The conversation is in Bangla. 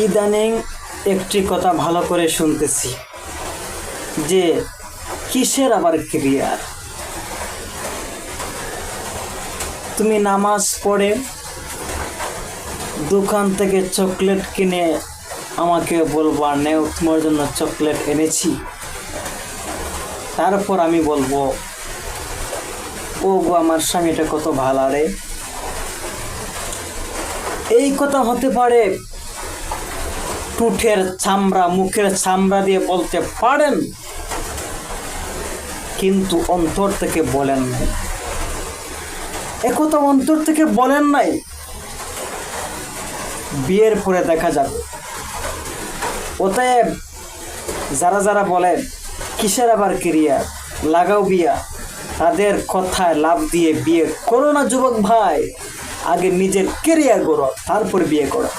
ইদানিং একটি কথা ভালো করে শুনতেছি যে কিসের আবার ক্রিয়ার। তুমি নামাজ পড়ে দোকান থেকে চকলেট কিনে আমাকে বলবা নেও তোমার জন্য চকলেট এনেছি, তারপর আমি বলবো ও গো আমার স্বামীটা কত ভালো রে। এই কথা হতে পারে টুঠের চামড়া মুখের চামড়া দিয়ে বলতে পারেন, কিন্তু অন্তর থেকে বলেন নাই। একথা অন্তর থেকে বলেন নাই, বিয়ের পরে দেখা যাবে। অতএব যারা যারা বলেন কিসের আবার ক্রিয়া, লাগাও বিয়া, তাদের কথায় লাভ দিয়ে বিয়ে করো না যুবক ভাই। আগে নিজের কেরিয়ার করো, তারপর বিয়ে করো।